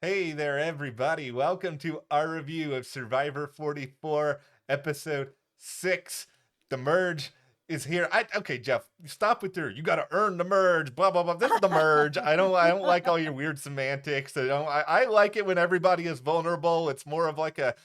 Hey there, everybody. Welcome to our review of Survivor 44, episode 6. The merge is here. Okay, Jeff, stop with you gotta earn the merge, blah blah blah. This is the merge. I don't like all your weird semantics. I like it when everybody is vulnerable. It's more of like a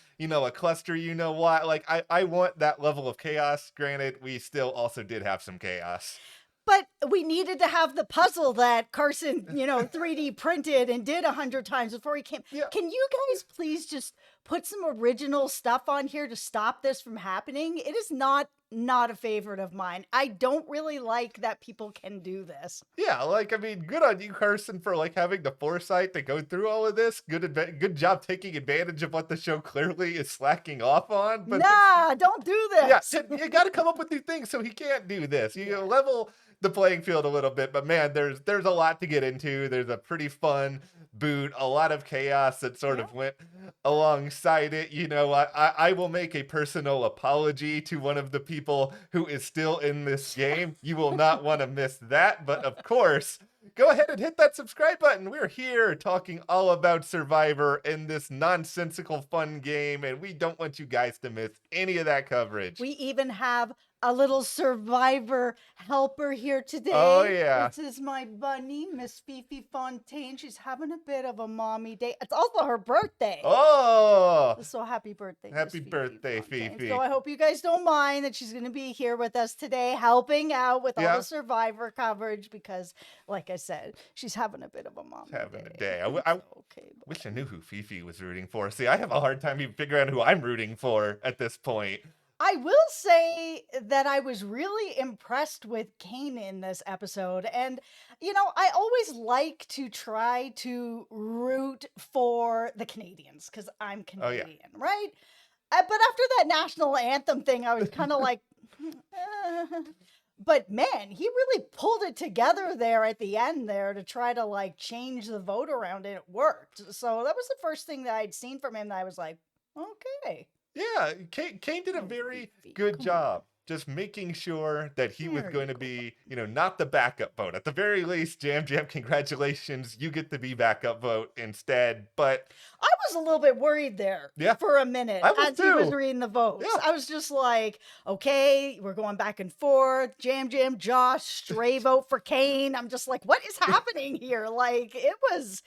cluster, what? Like I want that level of chaos. Granted, we still also did have some chaos. But we needed to have the puzzle that Carson, 3D printed and did 100 times before he came. Yeah. Can you guys please just put some original stuff on here to stop this from happening? It is not a favorite of mine. I don't really like that people can do this. Yeah, good on you, Carson, for having the foresight to go through all of this. Good job taking advantage of what the show clearly is slacking off on. But Nah, don't do yeah, this. you got to come up with new things so he can't do this. You level the playing field a little bit, but man, there's a lot to get into. There's a pretty fun boot, a lot of chaos that sort of went alongside it. I will make a personal apology to one of the people who is still in this game. You will not want to miss that, but of course, go ahead and hit that subscribe button. We're here talking all about Survivor in this nonsensical fun game, and we don't want you guys to miss any of that coverage. We even have a little Survivor helper here today. Oh, yeah. This is my bunny, Miss Fifi Fontaine. She's having a bit of a mommy day. It's also her birthday. Oh! So happy birthday. Happy Miss birthday, Fontaine. Fifi. So I hope you guys don't mind that she's going to be here with us today, helping out with all the Survivor coverage because, like I said, she's having a bit of a mommy having day. a day. I wish I knew who Fifi was rooting for. See, I have a hard time even figuring out who I'm rooting for at this point. I will say that I was really impressed with Kane in this episode. And, I always like to try to root for the Canadians because I'm Canadian, right? But after that national anthem thing, I was kind of like, but man, he really pulled it together there at the end there to try to change the vote around and it worked. So that was the first thing that I'd seen from him that I was like, okay. Yeah, Kane did a very good job just making sure that he was going to be, not the backup vote. At the very least, Yam Yam, congratulations. You get to be backup vote instead. But I was a little bit worried there for a minute as he was reading the votes. Yeah. I was just like, okay, we're going back and forth. Yam Yam, Josh, stray vote for Kane. I'm just like, what is happening here? It was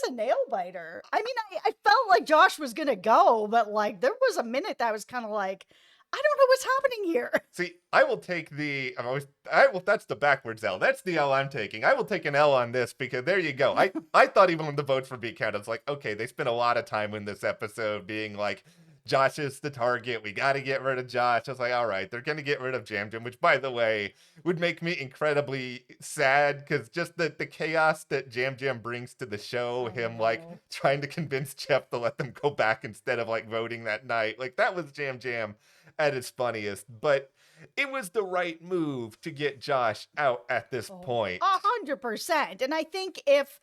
a nail biter. I mean, I felt like Josh was going to go, but there was a minute that I was kind of like, I don't know what's happening here. See, I will take that's the backwards L. That's the L I'm taking. I will take an L on this because there you go. I thought even when the votes were being counted, I was like, okay, they spent a lot of time in this episode being like, Josh is the target. We got to get rid of Josh. I was like, all right, they're going to get rid of Yam Yam, which, by the way, would make me incredibly sad because just the chaos that Yam Yam brings to the show, him trying to convince Jeff to let them go back instead of voting that night. That was Yam Yam at its funniest, but it was the right move to get Josh out at this point. 100%. And I think if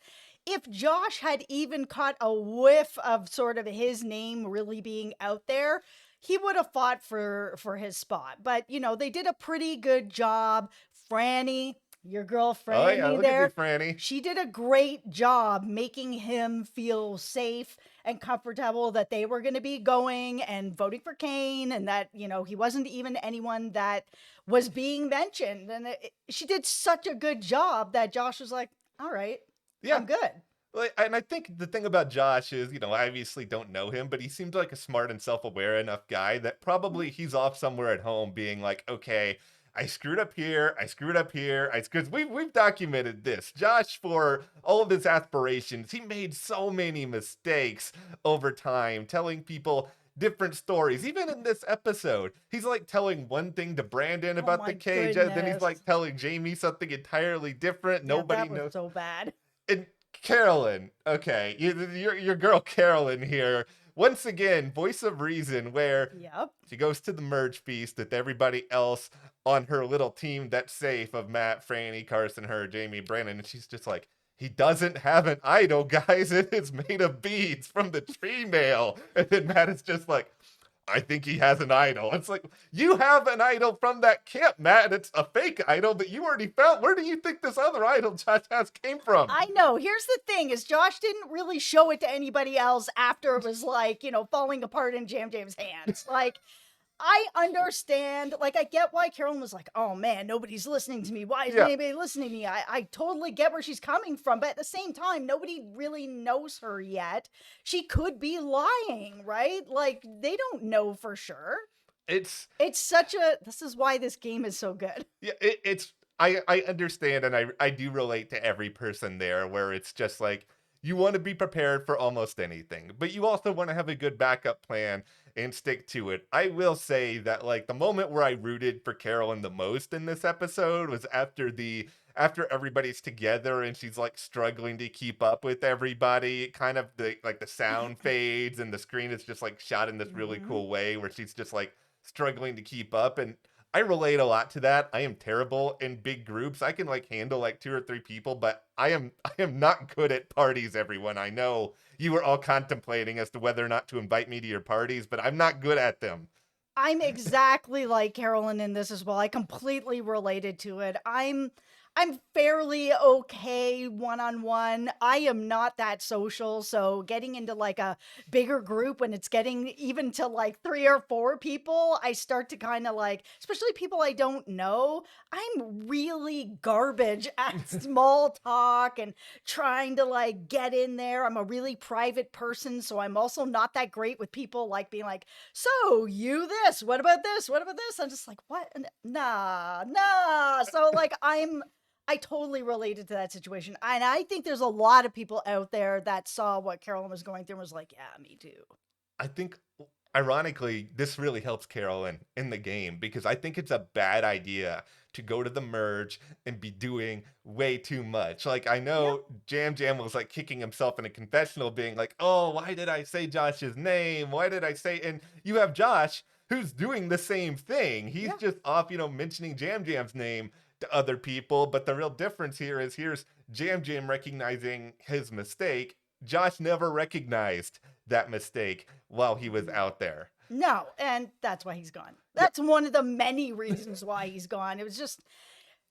Josh had even caught a whiff of sort of his name really being out there, he would have fought for his spot. But, they did a pretty good job. Franny, your girl Franny there. Look at you, Franny. She did a great job making him feel safe and comfortable that they were going to be going and voting for Kane and that, he wasn't even anyone that was being mentioned. And she did such a good job that Josh was like, all right, I'm good. And I think the thing about Josh is, I obviously don't know him, but he seems like a smart and self-aware enough guy that probably he's off somewhere at home being like, okay, I screwed up here. Because we've documented this. Josh, for all of his aspirations, he made so many mistakes over time, telling people different stories. Even in this episode, he's telling one thing to Brandon about the cage, and then he's telling Jamie something entirely different. Nobody knows. So bad. And Carolyn, okay, your girl Carolyn here. Once again, voice of reason, where she goes to the merge feast with everybody else on her little team that's safe of Matt, Franny, Carson, her, Jamie, Brandon, and she's just like, he doesn't have an idol, guys. It is made of beads from the tree mail. And then Matt is just like, I think he has an idol. It's like, you have an idol from that camp, Matt, and it's a fake idol that you already found. Where do you think this other idol Josh has came from? I know. Here's the thing is Josh didn't really show it to anybody else after it was like, falling apart in Jam Jam's hands. Like, I understand. Like, I get why Carolyn was like, oh man, nobody's listening to me. Why isn't anybody listening to me? I totally get where she's coming from. But at the same time, nobody really knows her yet. She could be lying, right? Like, they don't know for sure. It's such this is why this game is so good. Yeah, I understand, and I do relate to every person there, where it's just like, you want to be prepared for almost anything, but you also want to have a good backup plan and stick to it. I will say that, like, the moment where I rooted for Carolyn the most in this episode was after everybody's together and she's like struggling to keep up with everybody. Kind of the sound fades and the screen is just like shot in this really cool way where she's just like struggling to keep up, and I relate a lot to that. I am terrible in big groups. I can like handle like 2 or 3 people, but I am not good at parties, everyone. I know you were all contemplating as to whether or not to invite me to your parties, but I'm not good at them. I'm exactly like Carolyn in this as well. I completely related to it. I'm fairly okay one-on-one. I am not that social, so getting into like a bigger group when it's getting even to like 3 or 4 people, I start to kind of like, especially people I don't know, I'm really garbage at small talk and trying to like get in there. I'm a really private person, so I'm also not that great with people like being like, so you this, what about this? What about this? I'm just like, what? Nah. So like I totally related to that situation. And I think there's a lot of people out there that saw what Carolyn was going through and was like, yeah, me too. I think, ironically, this really helps Carolyn in the game because I think it's a bad idea to go to the merge and be doing way too much. Like, I know Jam Jam was like kicking himself in a confessional being like, oh, why did I say Josh's name? Why did I say, and you have Josh who's doing the same thing. He's just off, mentioning Jam Jam's name to other people, but the real difference here is here's Jam Jam recognizing his mistake. Josh never recognized that mistake while he was out there. No, and that's why he's gone. That's one of the many reasons why he's gone. It was just,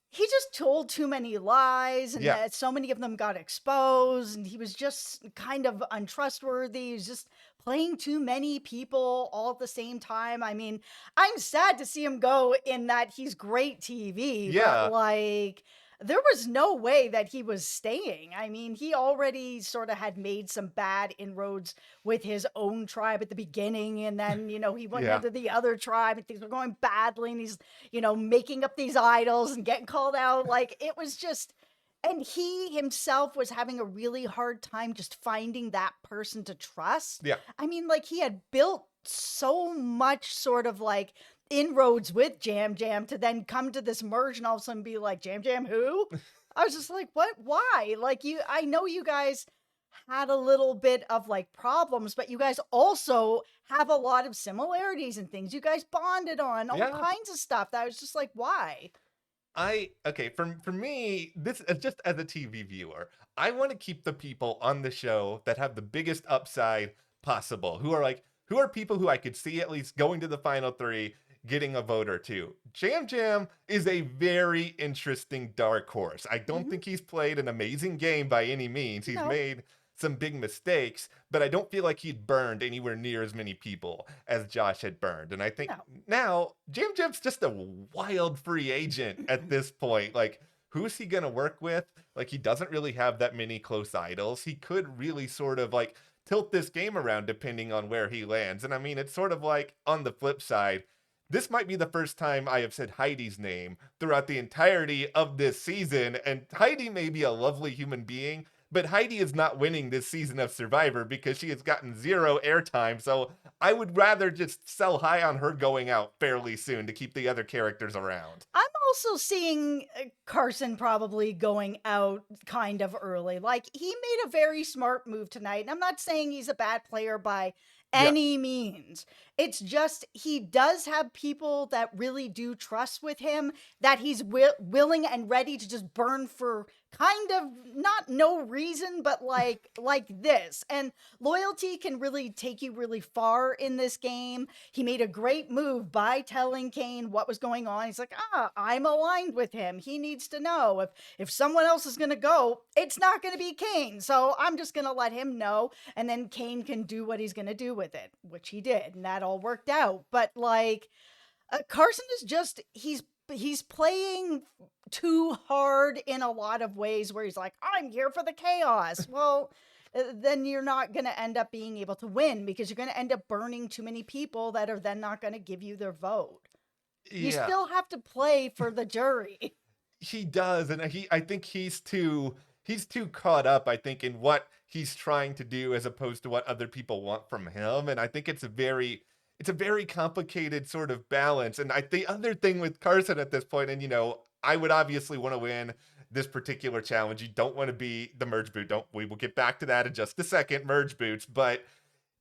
he just told too many lies, and that so many of them got exposed, and he was just kind of untrustworthy. He was just playing too many people all at the same time. I mean, I'm sad to see him go in that he's great TV, but like, there was no way that he was staying. I mean, he already sort of had made some bad inroads with his own tribe at the beginning. And then, he went into the other tribe and things were going badly. And he's, making up these idols and getting called out. Like, it was just, and he himself was having a really hard time just finding that person to trust. Yeah. I mean, like, he had built so much sort of like inroads with Jam Jam to then come to this merge and all of a sudden be like, Jam Jam who? I was just like, what? Why? Like, I know you guys had a little bit of like problems, but you guys also have a lot of similarities and things you guys bonded on, all kinds of stuff that I was just like, why? For me, this is just as a TV viewer, I want to keep the people on the show that have the biggest upside possible, who are people who I could see at least going to the final 3, getting a vote or 2. Jam Jam is a very interesting dark horse. I don't think he's played an amazing game by any means. He's made some big mistakes, but I don't feel like he'd burned anywhere near as many people as Josh had burned. And I think now Jam Jam's just a wild free agent at this point. Like, who's he going to work with? Like, he doesn't really have that many close idols. He could really sort of like tilt this game around depending on where he lands. And I mean, it's sort of like on the flip side, this might be the first time I have said Heidi's name throughout the entirety of this season. And Heidi may be a lovely human being, but Heidi is not winning this season of Survivor because she has gotten 0 airtime. So I would rather just sell high on her going out fairly soon to keep the other characters around. I'm also seeing Carson probably going out kind of early. Like, he made a very smart move tonight. And I'm not saying he's a bad player by any means. It's just he does have people that really do trust with him, that he's willing and ready to just burn for kind of not no reason, but like this. And loyalty can really take you really far in this game. He made a great move by telling Kane what was going on. He's like, I'm aligned with him. He needs to know if someone else is going to go, it's not going to be Kane. So I'm just going to let him know. And then Kane can do what he's going to do with it, which he did. And that all worked out. But like, Carson is just, he's playing too hard in a lot of ways where he's like, I'm here for the chaos. Well, then you're not going to end up being able to win because you're going to end up burning too many people that are then not going to give you their vote. Yeah. You still have to play for the jury. He does. And I think he's too caught up, I think, in what he's trying to do as opposed to what other people want from him. And I think it's a very complicated sort of balance. And the other thing with Carson at this point, and, I would obviously want to win this particular challenge. You don't want to be the merge boot. We will get back to that in just a second, merge boots. But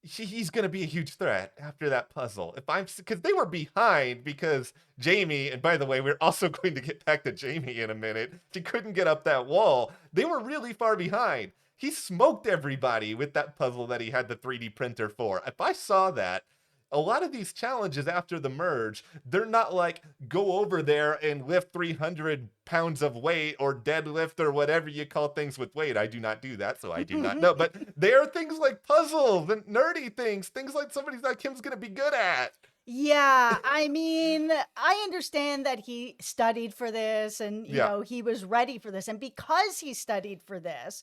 he's going to be a huge threat after that puzzle. Because they were behind because Jamie, and by the way, we're also going to get back to Jamie in a minute. She couldn't get up that wall. They were really far behind. He smoked everybody with that puzzle that he had the 3D printer for. If I saw that, a lot of these challenges after the merge, they're not like go over there and lift 300 pounds of weight or deadlift or whatever you call things with weight. I do not do that, so I do not know. But there are things like puzzles and nerdy things like somebody like him's going to be good at. Yeah, I mean, I understand that he studied for this and, you know, he was ready for this. And because he studied for this,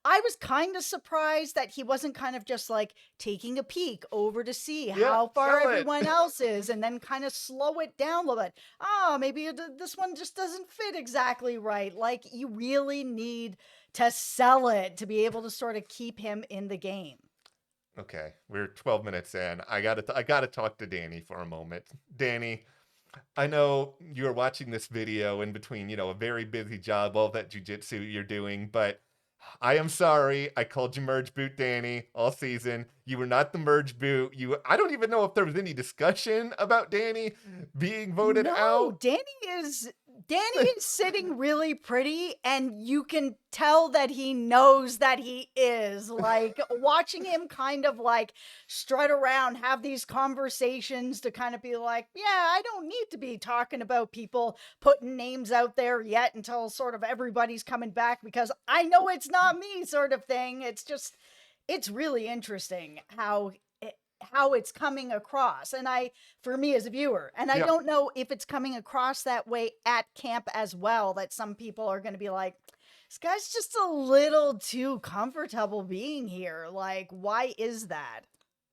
I was kind of surprised that he wasn't kind of just like taking a peek over to see how far everyone else is and then kind of slow it down a little bit. Oh, maybe this one just doesn't fit exactly right. Like you really need to sell it to be able to sort of keep him in the game. Okay, we're 12 minutes in. I gotta talk to Danny for a moment. Danny, I know you're watching this video in between, a very busy job, all that jujitsu you're doing, but I am sorry. I called you Merge Boot Danny all season. You were not the Merge Boot. I don't even know if there was any discussion about Danny being voted out. Danny is sitting really pretty, and you can tell that he knows that he is. Like, watching him kind of like strut around, have these conversations to kind of be like, yeah, I don't need to be talking about people putting names out there yet until sort of everybody's coming back because I know it's not me sort of thing. It's really interesting how it's coming across. And for me as a viewer, and I don't know if it's coming across that way at camp as well, that some people are going to be like, this guy's just a little too comfortable being here. Like, why is that?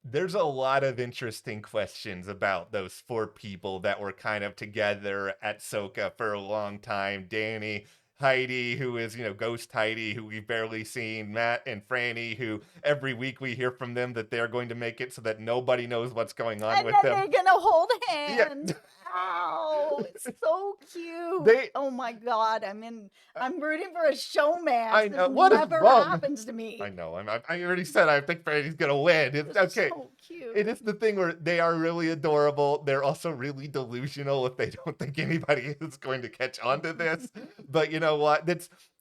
There's a lot of interesting questions about those 4 people that were kind of together at Soka for a long time. Danny, Heidi, who is, Ghost Heidi, who we've barely seen, Matt and Franny, who every week we hear from them that they're going to make it so that nobody knows what's going on with them. And they're going to hold hands. Yeah. Oh, it's so cute. Oh my God. I'm rooting for a showman. I know. What never happens to me. I know. I already said I think Franny's going to win. It's okay. So cute. It is the thing where they are really adorable. They're also really delusional if they don't think anybody is going to catch on to this. But you know what?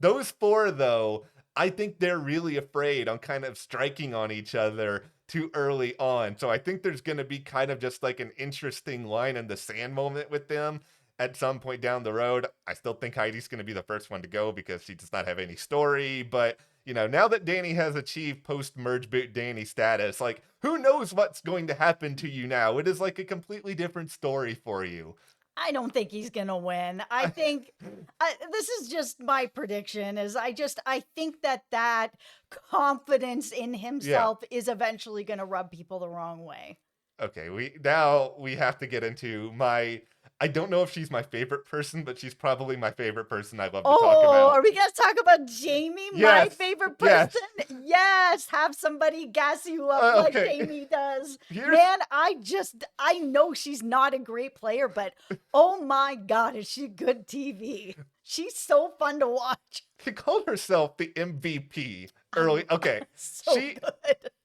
Those 4, though, I think they're really afraid on kind of striking on each other too early on. So I think there's going to be kind of just like an interesting line in the sand moment with them at some point down the road. I still think Heidi's going to be the first one to go because she does not have any story. But, now that Danny has achieved post-Merge Boot Danny status, like, who knows what's going to happen to you now? It is like a completely different story for you. I don't think he's going to win. I think this is just my prediction is I think that confidence in himself is eventually going to rub people the wrong way. Okay, we have to get into I don't know if she's my favorite person, but she's probably my favorite person I love to talk about. Are we going to talk about Jamie, my favorite person? Yes, have somebody gas you up like Jamie does. Man, I know she's not a great player, but oh my God, is she good TV. She's so fun to watch. She called herself the MVP early. Okay, so good.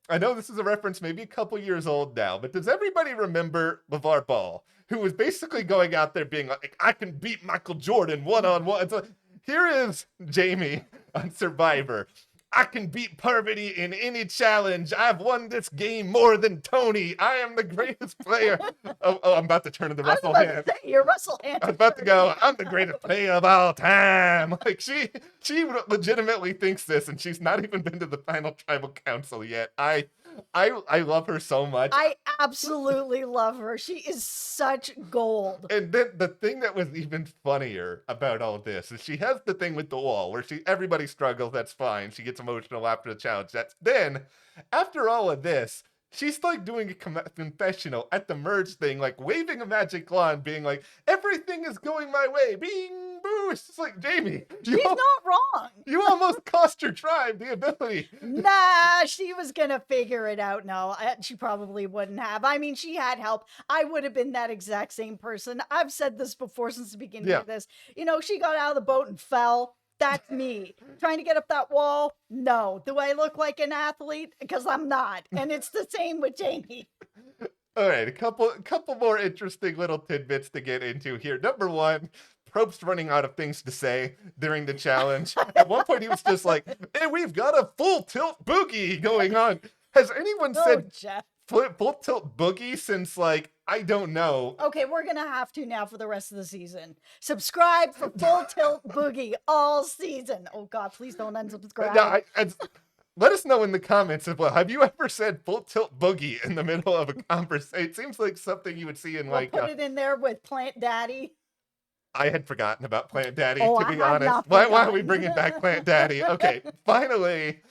I know this is a reference maybe a couple years old now, but does everybody remember LeVar Ball, who was basically going out there being like, I can beat Michael Jordan one-on-one? Here is Jamie on Survivor. I can beat Parvati in any challenge. I've won this game more than Tony. I am the greatest player. I'm about to turn to the Russell Hand. You're Russell Hand. I was about to go, I'm the greatest player of all time. Like, she legitimately thinks this, and she's not even been to the final tribal council yet. I love her so much. I absolutely love her. She is such gold. And then the thing that was even funnier about all this is she has the thing with the wall where everybody struggles. That's fine. She gets emotional after the challenge. Then after all of this, she's like doing a confessional at the merge thing, like waving a magic wand, being like, everything is going my way. Bing, boo. It's just like, Jamie. She's not wrong. You almost cost your tribe the ability. Nah, she was going to figure it out. No, she probably wouldn't have. I mean, she had help. I would have been that exact same person. I've said this before since the beginning of this. You know, she got out of the boat and fell. That's me. Trying to get up that wall? No. Do I look like an athlete? Because I'm not. And it's the same with Jamie. All right, a couple more interesting little tidbits to get into here. Number one, Probst's running out of things to say during the challenge. At one point, he was just like, hey, we've got a full tilt boogie going on. Has anyone said full tilt boogie since, like, I don't know. Okay, we're going to have to now for the rest of the season. Subscribe for Full Tilt Boogie all season. Oh, God, please don't unsubscribe. No, let us know in the comments as well. Have you ever said full tilt boogie in the middle of a conversation? It seems like something you would see in like... Put it in there with Plant Daddy. I had forgotten about Plant Daddy, to be honest. Why are we bringing back Plant Daddy? Okay, finally...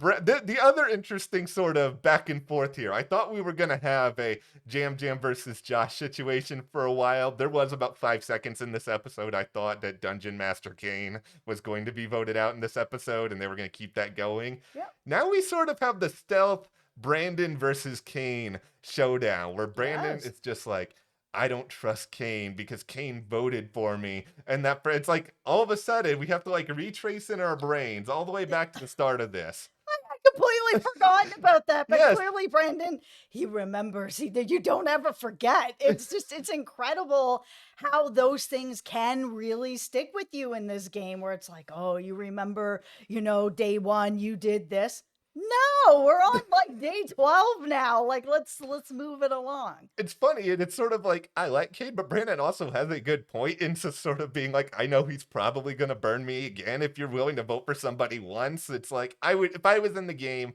The other interesting sort of back and forth here, I thought we were going to have a Yam Yam versus Josh situation for a while. There was about 5 seconds in this episode I thought that Dungeon Master Kane was going to be voted out in this episode, and they were going to keep that going. Yep. Now we sort of have the stealth Brandon versus Kane showdown, where Brandon is just like, I don't trust Kane because Kane voted for me. And that it's like all of a sudden we have to like retrace in our brains all the way back to the start of this. I completely forgotten about that, but clearly Brandon, he remembers. You don't ever forget. It's incredible how those things can really stick with you in this game where it's like, oh, you remember, day one you did this. No, we're on like day 12 now. Like, let's move it along. It's funny, and it's sort of like, I like Kane, but Brandon also has a good point into sort of being like, I know he's probably going to burn me again. If you're willing to vote for somebody once, it's like, if I was in the game,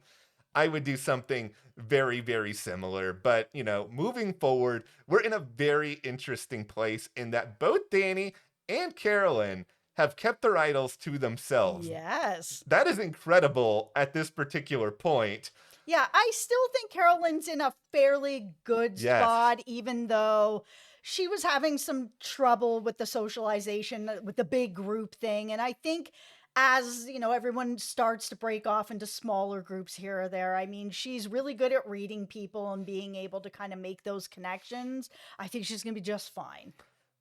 I would do something very, very similar. But, moving forward, we're in a very interesting place in that both Danny and Carolyn have kept their idols to themselves. Yes. That is incredible at this particular point. Yeah, I still think Carolyn's in a fairly good spot, even though she was having some trouble with the socialization, with the big group thing. And I think as, everyone starts to break off into smaller groups here or there, I mean, she's really good at reading people and being able to kind of make those connections. I think she's going to be just fine.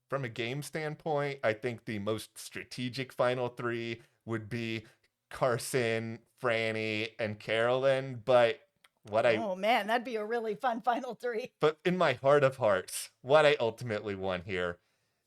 From a game standpoint, I think the most strategic final three would be Carson, Franny, and Carolyn. But oh man, that'd be a really fun final three. But in my heart of hearts, what I ultimately want here,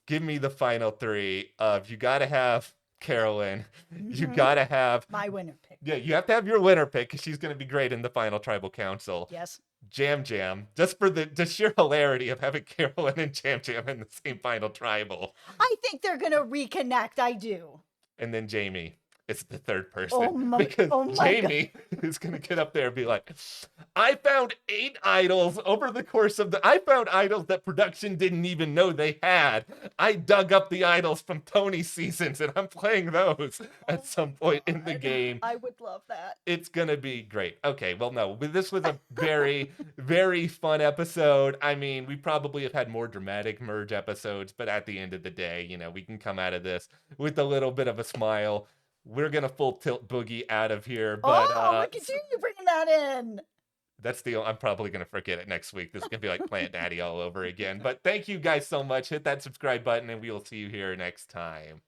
give me the final three of you got to have Carolyn. Mm-hmm. You got to have my winner pick. Yeah, you have to have your winner pick because she's going to be great in the final tribal council. Yes. Yam Yam, just for the sheer hilarity of having Carolyn and Yam Yam in the same final tribal. I think they're going to reconnect. I do. And then Jamie is the third person. Because Jamie is going to get up there and be like, I found 8 idols over the course of I found idols that production didn't even know they had. I dug up the idols from Tony's seasons and I'm playing those at some point in the game. I would love that. It's going to be great. Okay, well, no, this was a very, very fun episode. I mean, we probably have had more dramatic merge episodes, but at the end of the day, we can come out of this with a little bit of a smile. We're going to full tilt boogie out of here. But, look at you bringing that in. I'm probably going to forget it next week. This is going to be like Plant Daddy all over again. But thank you guys so much. Hit that subscribe button and we will see you here next time.